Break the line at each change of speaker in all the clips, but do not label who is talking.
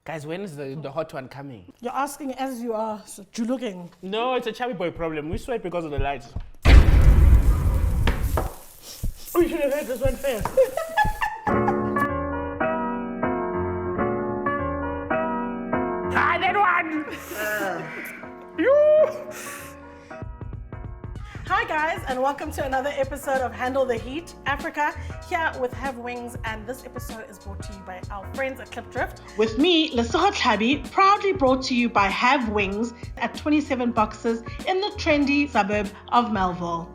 Guys, when is the hot one coming?
You're asking as you are looking.
No, it's a chubby boy problem. We sweat because of the lights. We should have had this one first. Ah, that one!
Hi guys, and welcome to another episode of Handle the Heat Africa, here with Have Wings, and this episode is brought to you by our friends at Klipdrift. With me, Lesego Tlhabi, proudly brought to you by Have Wings at 27 Boxes in the trendy suburb of Melville.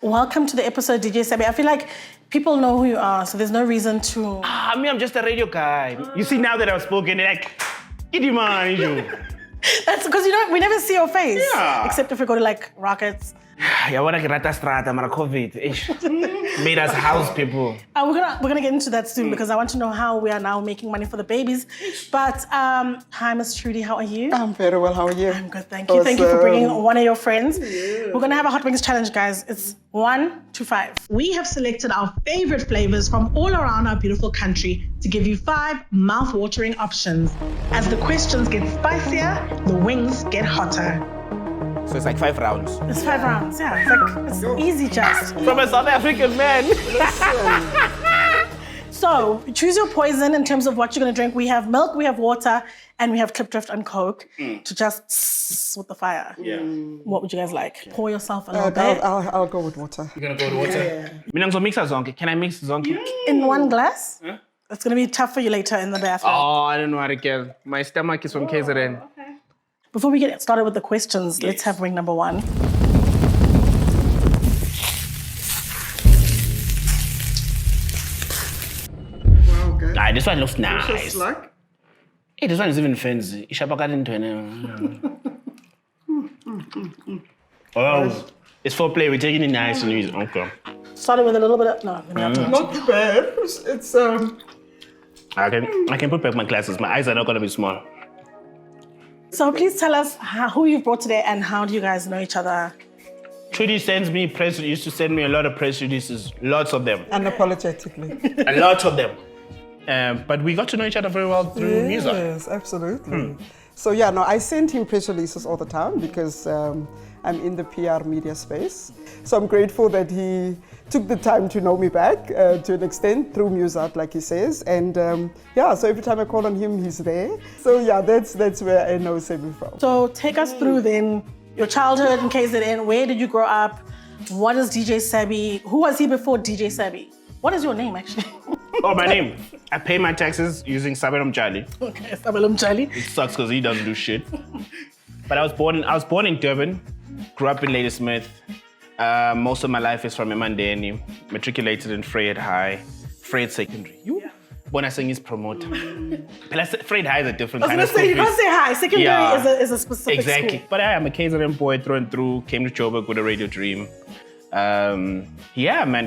Welcome to the episode, DJ Sabby. I feel like people know who you are, so there's no reason to...
I'm just a radio guy. You see, now that I've spoken, they're like, get him on, you.
That's because we never see your face.
Yeah.
Except if we go to like Rockets.
Yeah, what I rata strata, mara COVID. Made us house people.
We're gonna get into that soon because I want to know how we are now making money for the babies. But hi, Miss Trudy, how are you?
I'm very well. How are you?
I'm good, thank you. Awesome. Thank you for bringing one of your friends. Yeah. We're gonna have a Hot Wings challenge, guys. It's 1 to 5. We have selected our favorite flavors from all around our beautiful country to give you 5 mouth-watering options. As the questions get spicier, the wings get hotter.
So it's like 5 rounds.
It's 5 rounds, yeah. It's easy just.
From a South African man.
So choose your poison in terms of what you're gonna drink. We have milk, we have water, and we have Klipdrift and Coke to just with the fire.
Yeah.
What would you guys like? Pour yourself a little bit.
I'll go with water.
You're gonna go with water? Yeah. Mix a zonke. Can I mix zonke?
In one glass? Huh? It's gonna be tough for you later in the bathroom.
Oh, I don't know how to get. My stomach is from KZN.
Okay. Before we get started with the questions, let's have wing number 1.
Wow, good.
This one looks nice.
Just like?
Hey, this one is even fancy. Oh, it's for play. We're taking it nice and easy. Okay.
Started with a little bit of
Not bad. It's
I can put back my glasses. My eyes are not gonna be small.
So please tell us who you've brought today and how do you guys know each other?
Trudy used to send me a lot of press releases, lots of them.
Unapologetically.
A lot of them. But we got to know each other very well through music.
Yes, absolutely. So yeah, I send him press releases all the time because I'm in the PR media space. So I'm grateful that he took the time to know me back to an extent through music, like he says. And so every time I call on him, he's there. So yeah, that's where I know Sabby from.
So take us through then your childhood in KZN. Where did you grow up? What is DJ Sabby? Who was he before DJ Sabby? What is your name actually?
Oh, my name. I pay my taxes using Sabby.
Okay, Sabby.
It sucks because he doesn't do shit. But I was born in Durban, grew up in Ladysmith. Most of my life is from Emandeni, matriculated in Fred High, Fred Secondary. When I sing is promoter. Fred High is a different kind of school.
You can't say high. Secondary is a specific
exactly. School. But I am a KZN boy through and through, came to Joburg with a radio dream.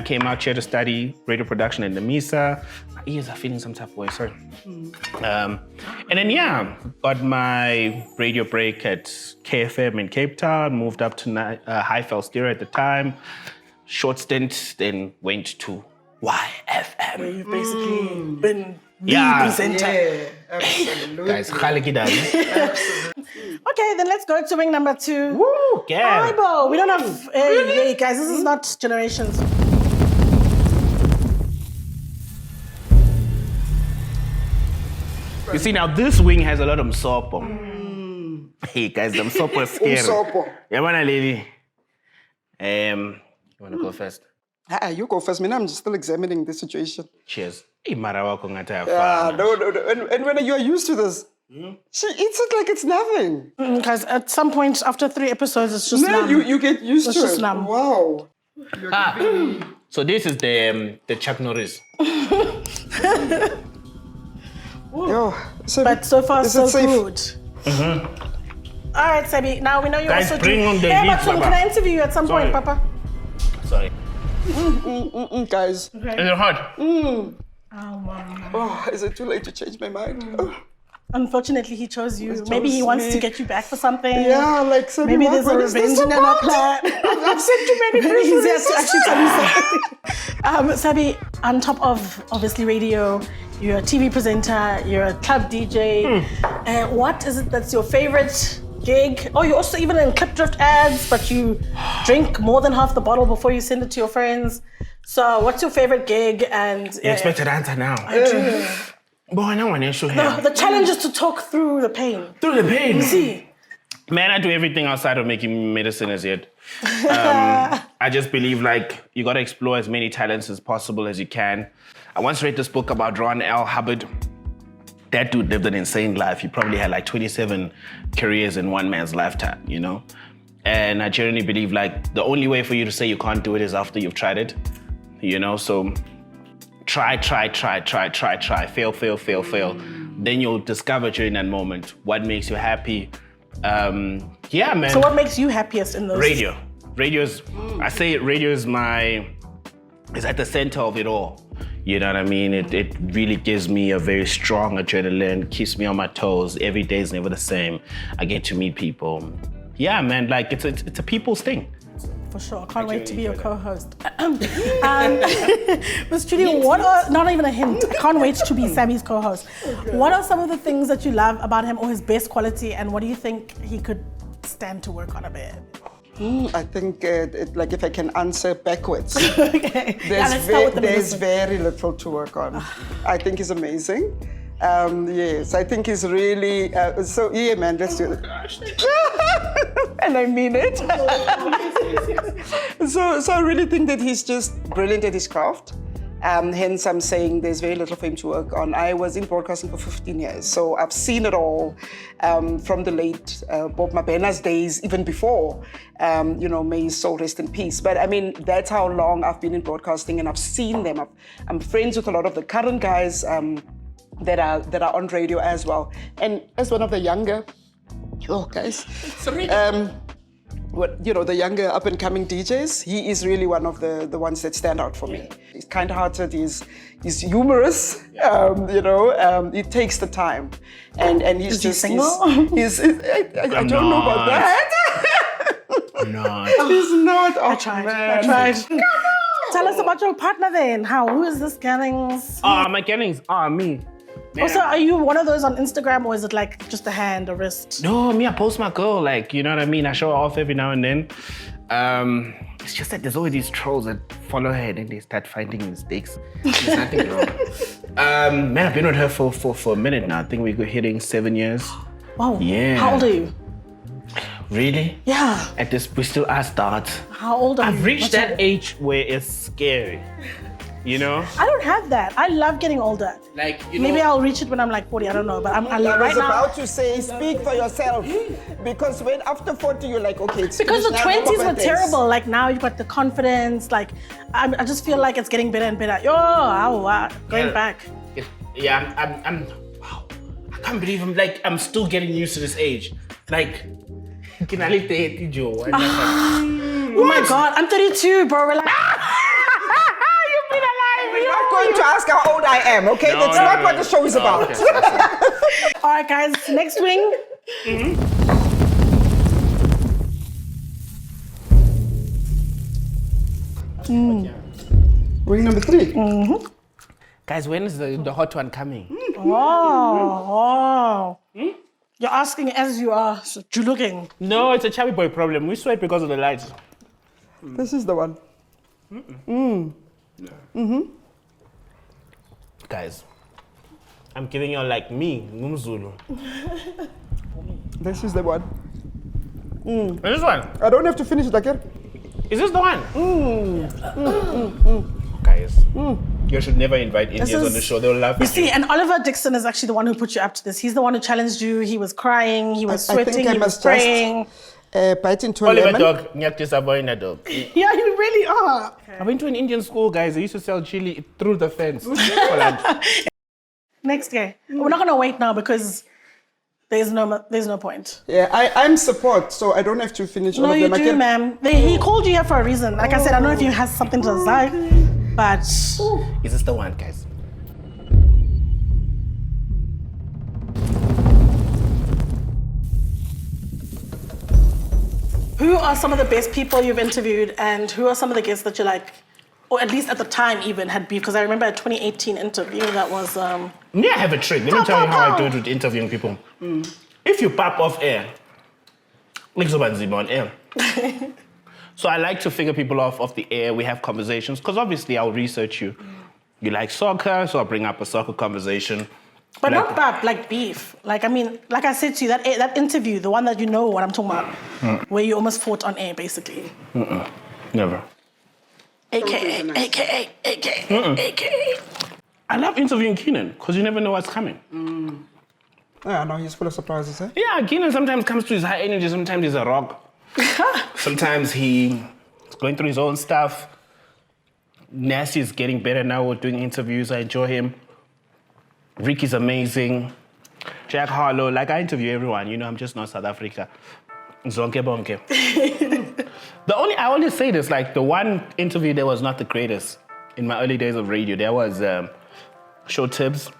Came out here to study radio production in the MISA. My ears are feeling some type of way, sorry. And then, got my radio break at KFM in Cape Town, moved up to Highveld Stereo at the time, short stint, then went to YFM.
Where you've basically been the presenter.
Yeah, absolutely.
Guys, absolutely.
Okay, then let's go to wing number 2.
Woo, yeah.
Aibo, we don't have... Hey, guys, this is not generations.
You see, now this wing has a lot of msopo. Hey, guys, the msopo is scary.
Msopo.
Yeah, man, lady. You want to go first?
You go first. I'm just still examining the situation.
Cheers. Hey, Marawa kongata.
No. And when you are used to this, she eats it like it's nothing.
Guys, at some point after 3 episodes, it's just numb.
You get used to it.
It's just numb.
Wow.
So this is the Chuck Norris.
But so far, so good. All right, Sabby. Now we know you
guys,
also
bring
do...
on the
Hey,
heat,
Batum, can I interview you at some point, Papa?
Sorry.
Guys.
Okay. Is it hot?
Oh, wow.
Oh, is it too late to change my mind?
Unfortunately, he chose you. Maybe he wants to get you back for something.
Yeah, like something.
Maybe there's a revenge in our plan.
I've sent too many
Maybe he's here to actually tell you something. Sabby, on top of obviously radio, You're a TV presenter, you're a club DJ. What is it that's your favorite gig? Oh, you're also even in Klipdrift ads, but you drink more than half the bottle before you send it to your friends. So what's your favorite gig? And
You expect an answer now.
I do.
Boy, no one is sure.
The challenge is to talk through the pain.
Through the pain.
You see?
Man, I do everything outside of making medicine as yet. I just believe like you gotta explore as many talents as possible as you can. I once read this book about Ron L. Hubbard. That dude lived an insane life. He probably had like 27 careers in one man's lifetime, you know? And I genuinely believe like the only way for you to say you can't do it is after you've tried it, you know? So try, fail. Then you'll discover during that moment what makes you happy. Yeah, man.
So what makes you happiest in those?
Radio. I say radio is at the center of it all. You know what I mean? It really gives me a very strong adrenaline, keeps me on my toes. Every day is never the same. I get to meet people. Yeah, man, like it's a people's thing.
For sure. Can't wait to be your co-host. Ms. Trudy, not even a hint. I can't wait to be Sabby's co-host. What are some of the things that you love about him or his best quality, and what do you think he could stand to work on a bit?
I think, like if I can answer backwards,
Okay.
there's very little to work on. I think he's amazing. Yes, I think he's really, so yeah, man, let's do it. And I mean it. So I really think that he's just brilliant at his craft. Hence, I'm saying there's very little for him to work on. I was in broadcasting for 15 years, so I've seen it all from the late Bob Mabena's days, even before, may his soul rest in peace. But I mean, that's how long I've been in broadcasting, and I've seen them. I'm friends with a lot of the current guys that are on radio as well. And as one of the younger, guys, the younger up-and-coming DJs, he is really one of the ones that stand out for me. He's kind-hearted, he's humorous, it takes the time. And he's
Is he single?
I don't know about that.
I'm not.
He's not. Oh,
I tried.
man.
Tell us about your partner then. Who is this Gellings?
My Gellings, me. Man.
Also, are you one of those on Instagram, or is it like just a hand, a wrist?
No, me, I post my girl, like, you know what I mean? I show her off every now and then. It's just that there's always these trolls that follow her and then they start finding mistakes. There's nothing wrong. Man, I've been with her for a minute now. I think we're hitting 7 years.
Wow.
Yeah.
How old are you?
Really?
Yeah.
At this, we still are start.
How old are you?
I've reached that age where it's scary. You know?
I don't have that. I love getting older.
Like,
maybe I'll reach it when I'm like 40, I don't know. But I
was about to say, speak for yourself. Because when after 40, you're like, okay, it's
because the
now,
20s were terrible. Like now you've got the confidence. Like I just feel like it's getting better and better. Going back.
I'm wow. I can't believe I'm still getting used to this age. Like, can I leave the Joe?
Oh my God, I'm 32, bro. Relax.
We're not going to ask how old I am, okay? That's not what the show is about.
Okay. All right, guys, next wing.
Wing number 3.
Guys, when is the hot one coming?
Oh. You're asking as you are, so you're looking.
No, it's a chubby boy problem. We sweat because of the lights.
This is the one.
Guys, I'm giving you like me, Mumzulu.
This is the one.
Is this one?
I don't have to finish it again.
Is this the one? Guys, you should never invite Indians on the show. They'll laugh at you.
See, and Oliver Dixon is actually the one who put you up to this. He's the one who challenged you. He was crying, he was sweating, he was praying.
Bite into a
Oliver
lemon.
dog, nyak disappointed dog.
Yeah, you really are.
I went to an Indian school, guys. They used to sell chili through the fence.
Next guy. We're not gonna wait now because there's no point.
Yeah, I'm support, so I don't have to finish all of them.
No, you do, ma'am. He called you here for a reason. Like I said, I don't know if he has something to say, but...
Is this the one, guys?
Who are some of the best people you've interviewed, and who are some of the guests that you're like, or at least at the time even, had beef? Because I remember a 2018 interview that was...
I have a trick. Let me tell you how I do it with interviewing people. If you pop off air, on air. So I like to figure people off the air. We have conversations, because obviously I'll research you. You like soccer, so I'll bring up a soccer conversation.
But not bad, like beef. Like, I mean, like I said to you, that interview, the one that you know what I'm talking about, where you almost fought on air, basically.
Never. AKA. I love interviewing Keenan, because you never know what's coming.
Yeah, no, he's full of surprises, eh?
Yeah, Keenan sometimes comes to his high energy, sometimes he's a rock. Sometimes he's going through his own stuff. Nasty is getting better now. We're doing interviews. I enjoy him. Ricky's amazing. Jack Harlow, like I interview everyone. You know, I'm just not South Africa. Zonke bonke. I always say this, like the one interview that was not the greatest in my early days of radio, there was Show Tibbs.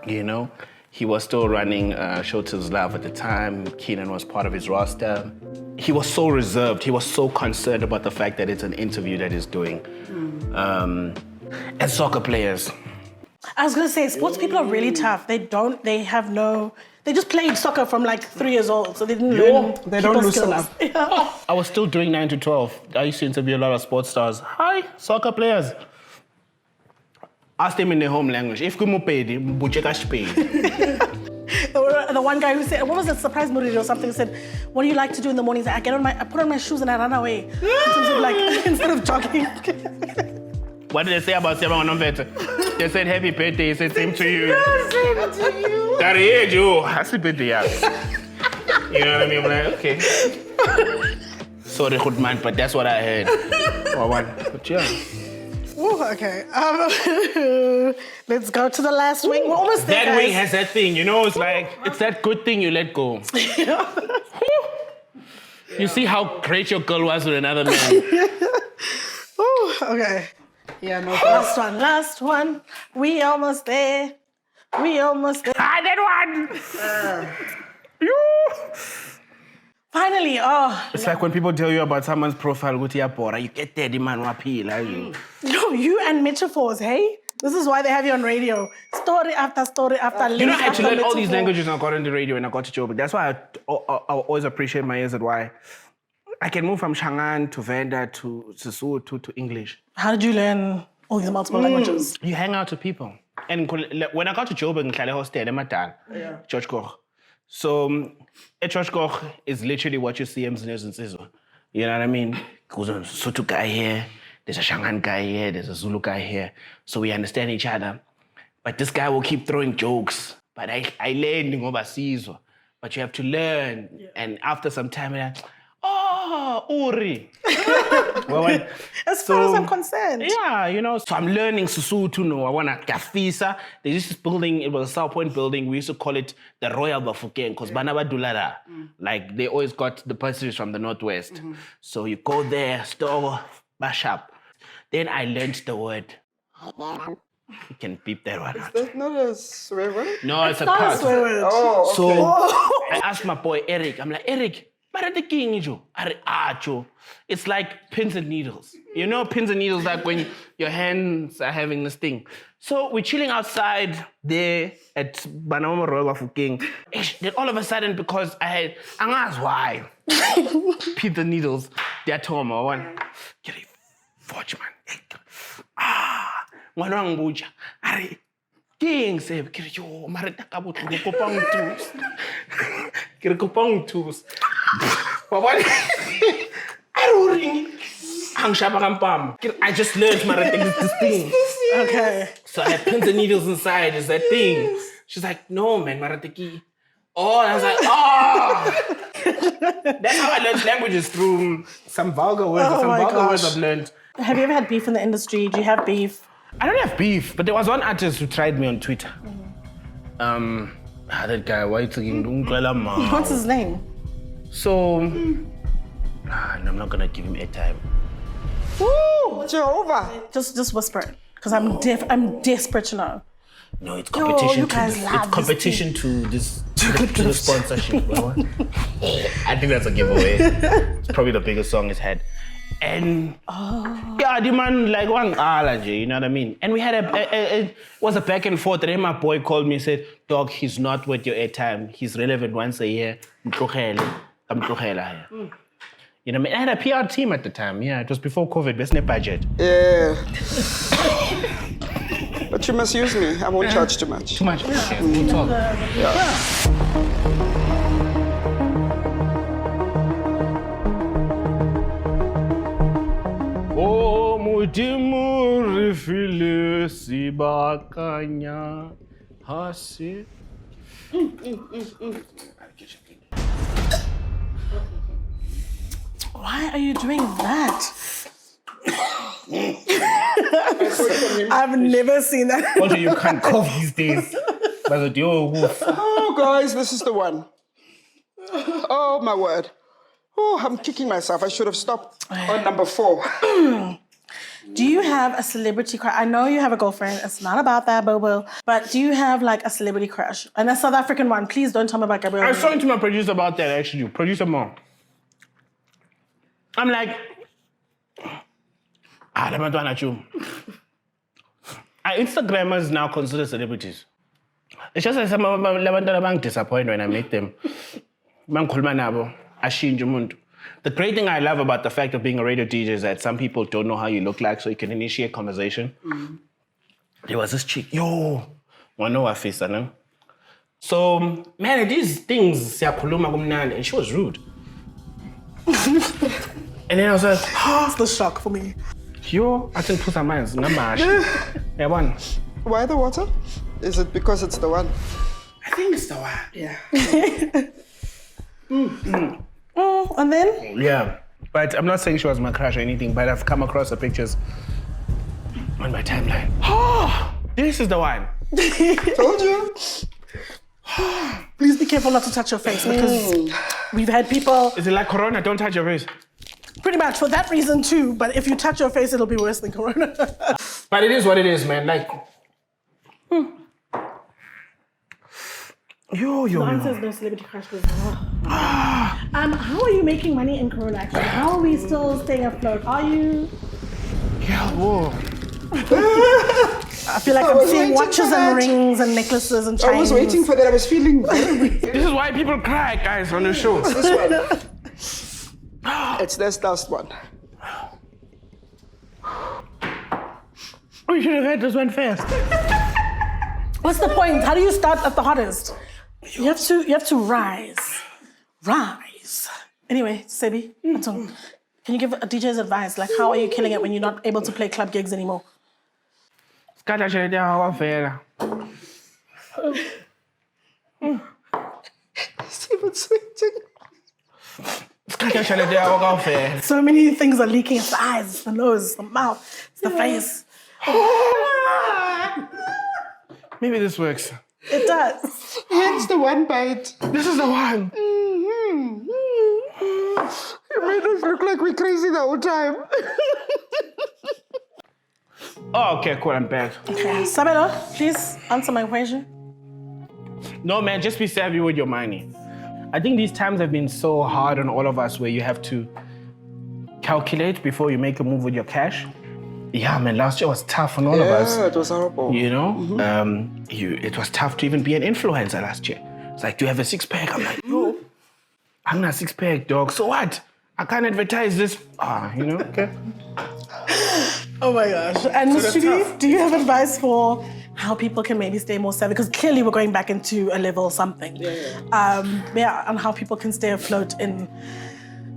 You know, he was still running Show Tibbs Live at the time. Keenan was part of his roster. He was so reserved. He was so concerned about the fact that it's an interview that he's doing. As soccer players.
I was gonna say, sports people are really tough. They just played soccer from like 3 years old, so they didn't learn.
They don't loosen up.
Yeah.
I was still doing 9 to 12. I used to interview a lot of sports stars. Hi, soccer players. Ask them in their home language. If you pay,
The one guy who said, what was it, Surprise Muridi or something, said, what do you like to do in the mornings? I put on my shoes and I run away. In terms of like, instead of jogging.
What did they say about Seba Onomvete? They said happy birthday. They said same to you.
Yeah, same to you.
Happy birthday, yeah. You know what I mean? I'm like, okay. Sorry, good man, but that's what I heard. But yeah.
Ooh, okay. Let's go to the last wing. We're almost there,
That
guys.
wing has that thing, you know? It's like, it's that good thing you let go. You see how great your girl was with another man.
Ooh, okay.
Yeah, no.
Last one. We almost there.
That one!
Finally,
It's like when people tell you about someone's profile, you get there, the man appeal, you.
No, you and metaphors, hey? This is why they have you on radio. Story after story after
You know, I had to
after
learn all these
metaphor.
languages when I got into radio and I got to Joburg. That's why I always appreciate my years at Y. I can move from Shangaan to Venda to Sesotho to English.
How did you learn all these multiple languages?
You hang out with people. And when I got to Joburg, I hosted Church Koch. So, a Church Koch is literally what you see in Zizo. You know what I mean? There's a Sotho guy here, there's a Shangaan guy here, there's a Zulu guy here. So we understand each other. But this guy will keep throwing jokes. But I learned overseas. But you have to learn. Yeah. And after some time, Uri.
As far as I'm concerned.
Yeah, you know. So I'm learning Sesotho. No, I want to Gafisa. There's this building, it was a South Point building. We used to call it the Royal Bafokeng because Banaba Dulara. Like they always got the passengers from the Northwest. So you go there, store, bash up. Then I learned the word. You can beep that one out.
Is that not a swear word?
No, it's a
not
part.
a swear word.
Oh, okay.
So I asked my boy Eric, I'm like, Eric, the king, it's like pins and needles. You know, pins and needles, like when your hands are having this thing. So we're chilling outside there at Banama Royal of King. Then all of a sudden, because I asked why, pins and needles, they're Tom, I want, get a forge, man. One buja. King said, yo, Marita Kopang tools. What? I just learned this thing.
Okay.
So I had pins and needles inside. Is that thing? She's like, no, man, Maratiki. Oh, and I was like, oh. That's how I learned languages, through some vulgar words. Words I've learned.
Have you ever had beef in the industry? Do you have beef?
I don't have beef, but there was one artist who tried me on Twitter. That guy,
What's his name?
So, I'm not gonna give him airtime.
Woo!
Jehovah.
Just whisper it, because I'm desperate to know.
No, it's competition.
You guys love
it's competition to the sponsorship. I think that's a giveaway. It's probably the biggest song it's had. And yeah, the man like one allergy, you know what I mean? And we had it was a back and forth. And then my boy called me and said, "Dog, he's not worth your airtime. He's relevant once a year. You know what I mean? I had a PR team at the time. Yeah, it was before COVID. There's no budget.
Yeah. But you must use me. I won't charge too much.
Too much? Okay, we'll talk.
Yeah.
Oh, Modimo refile sibakanya hasi.
Why are you doing that? I've never seen that.
What do you can't cough these days?
Oh, guys, this is the one. Oh, my word. Oh, I'm kicking myself. I should have stopped on number 4.
Do you have a celebrity crush? I know you have a girlfriend. It's not about that, Bobo. But do you have like a celebrity crush? And a South African one. Please don't tell me about Gabriel.
I was talking to my producer about that, actually. Producer Mom. I'm like, our Instagrammers now consider celebrities. It's just like some of them disappoint when I meet them. The great thing I love about the fact of being a radio DJ is that some people don't know how you look like, so you can initiate conversation. There was this chick, so, man, these things, and she was rude. And then I was like,
Half the shock for me.
I think put some minds, yeah, one.
Why the water? Is it because it's the one?
I think it's the one. Yeah.
And then?
Yeah. But I'm not saying she was my crush or anything, but I've come across the pictures on my timeline. Oh, this is the one.
Told you.
Please be careful not to touch your face because we've had people...
Is it like Corona? Don't touch your face.
Pretty much, for that reason too, but if you touch your face, it'll be worse than Corona.
But it is what it is, man. Like...
The answer is no celebrity crush. How are you making money in Corona, actually? How are we still staying afloat? Are you...
Yeah, whoa.
I feel like I'm seeing watches and rings and necklaces and chains.
I was waiting for that. I was feeling...
This is why people cry, guys, on the show.
This one. It's this last one.
We should have had this one first.
What's the point? How do you start at the hottest? You have to rise. Rise. Anyway, Sabby, can you give a DJ's advice? Like, how are you killing it when you're not able to play club gigs anymore?
It's even sweating.
So many things are leaking. It's the eyes, it's the nose, it's the mouth, it's the face.
Maybe this works.
It does.
It's the one bite.
This is the one.
You made us look like we're crazy the whole time.
Oh, okay, cool, I'm back.
Okay, Sabelo, please answer my question.
No, man, just be savvy with your money. I think these times have been so hard on all of us where you have to calculate before you make a move with your cash. Yeah, man, last year was tough on all of us.
Yeah, it was horrible.
You know? It was tough to even be an influencer last year. It's like, do you have a 6-pack? I'm like, no, I'm not 6-pack, dog. So what? I can't advertise this. Okay.
Oh my gosh. And Ms. Trudy, do you have advice for how people can maybe stay more savvy? Because clearly we're going back into a level something. On how people can stay afloat in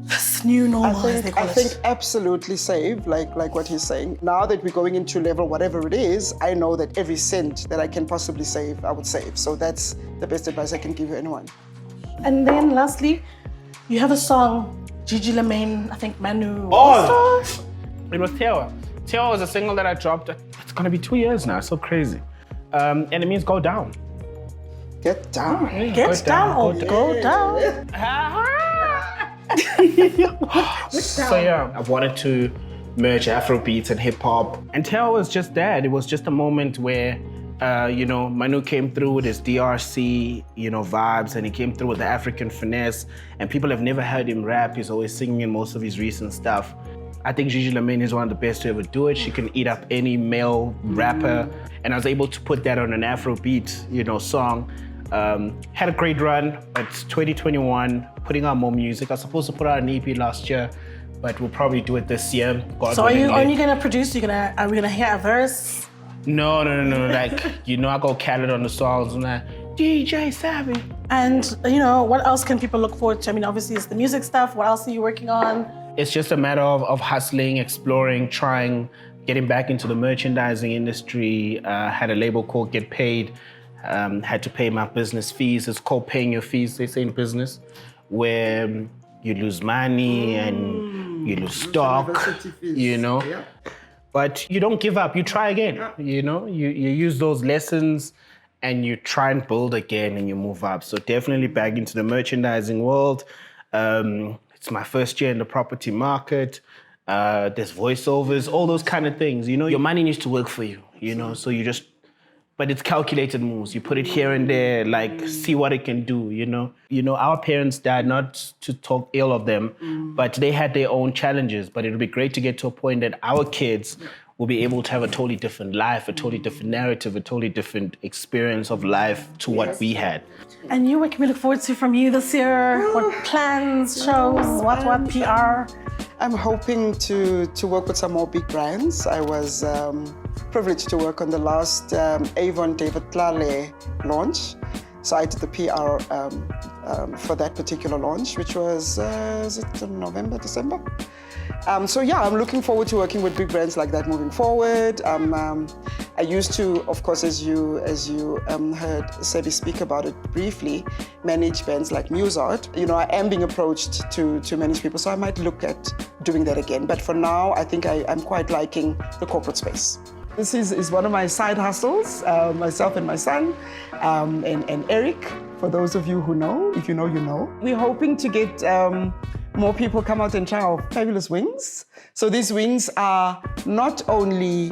this new normal, as they call it.
I think absolutely save, like what he's saying. Now that we're going into level whatever it is, I know that every cent that I can possibly save, I would save. So that's the best advice I can give anyone.
And then lastly, you have a song, Gigi Lemaine, I think Manu.
Oh, it was Tewa. Tewa was a single that I dropped. It's gonna be 2 years now, it's so crazy. And it means go down.
Get down.
Get down or go down.
So yeah, I wanted to merge Afrobeats and hip hop. And Tewa was just that. It was just a moment where, Manu came through with his DRC, vibes, and he came through with the African finesse. And people have never heard him rap. He's always singing in most of his recent stuff. I think Gigi Lamayne is one of the best to ever do it. She can eat up any male rapper. And I was able to put that on an Afrobeat, song. Had a great run, but 2021, putting out more music. I was supposed to put out an EP last year, but we'll probably do it this year.
So are you gonna produce? Are we gonna hear a verse?
No. Like, I go Khaled on the songs and that. DJ Sabby.
And what else can people look forward to? I mean, obviously it's the music stuff. What else are you working on?
It's just a matter of hustling, exploring, trying, getting back into the merchandising industry. Had a label called Get Paid. Had to pay my business fees. It's called paying your fees, they say in business, where you lose money and you lose stock,
Yeah.
But you don't give up, you try again, you use those lessons and you try and build again and you move up. So definitely back into the merchandising world. It's my first year in the property market. There's voiceovers, all those kind of things. Your money needs to work for you, so you just, but it's calculated moves. You put it here and there, like see what it can do, Our parents died, not to talk ill of them, but they had their own challenges. But it would be great to get to a point that our kids will be able to have a totally different life, a totally different narrative, a totally different experience of life to what we had.
And what can we look forward to from you this year? What plans, shows, what PR?
I'm hoping to work with some more big brands. I was privileged to work on the last Avon David Tlale launch. So I did the PR for that particular launch, which was, is it November, December? I'm looking forward to working with big brands like that moving forward. I used to, of course, as you heard Sabby speak about it briefly, manage bands like Musart. I am being approached to manage people, so I might look at doing that again. But for now, I think I'm quite liking the corporate space. This is one of my side hustles, myself and my son, and Eric, for those of you who know. If you know, you know. We're hoping to get more people come out and try our fabulous wings. So these wings are not only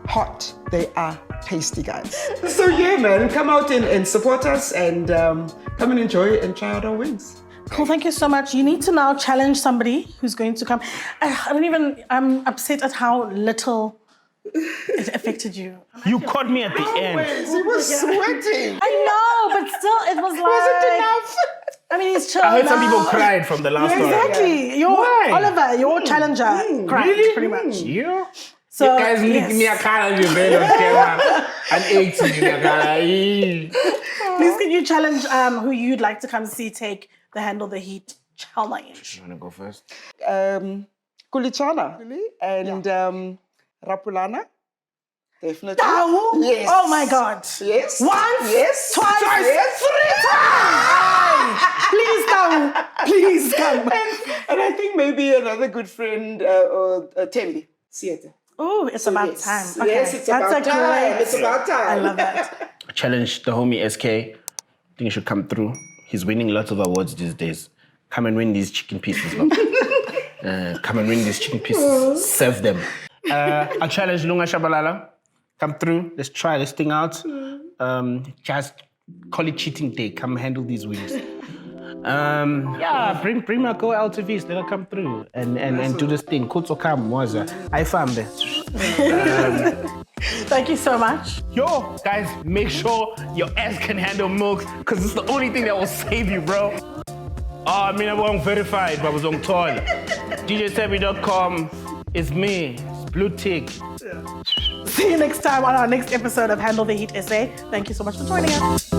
hot, they are tasty, guys. So yeah, man, come out and support us and come and enjoy and try out our wings.
Cool, thank you so much. You need to now challenge somebody who's going to come. I'm upset at how little it affected you.
You caught me at the end.
He was sweating.
I know, but still, it was like...
Wasn't enough.
I mean, he's chill
I heard
now.
some people cried from the last one.
Exactly. Oliver, your challenger, cried
Really?
pretty much.
Yeah.
So,
You guys lick me a car on your bed on camera and 18.
Please can you challenge who you'd like to come see take the Handle the Heat challenge?
You want to go first?
Kulichana and Rapulana. Definitely.
Tau?
Yes.
Oh my God.
Yes.
Once.
Yes.
Twice.
Yes.
3 times. Please come.
And I think maybe another good friend, Tembi. Siete.
Oh, it's about time. Okay.
Yes, it's about time. It's about time.
I love that.
I challenge the homie SK. I think he should come through. He's winning lots of awards these days. Come and win these chicken pieces, bro. Come and win these chicken pieces. Serve them. I challenge Lunga Shabalala. Come through. Let's try this thing out. Just call it cheating day. Come handle these wings. Bring my go LTVs. Let her come through and do this thing. Kutso kam mwaza. I found it.
Thank you so much.
Yo, guys, make sure your ass can handle milk, because it's the only thing that will save you, bro. I wasn't verified, but I was on tour. DJSabby.com is me. It's blue tick.
See you next time on our next episode of Handle the Heat SA. Thank you so much for joining us.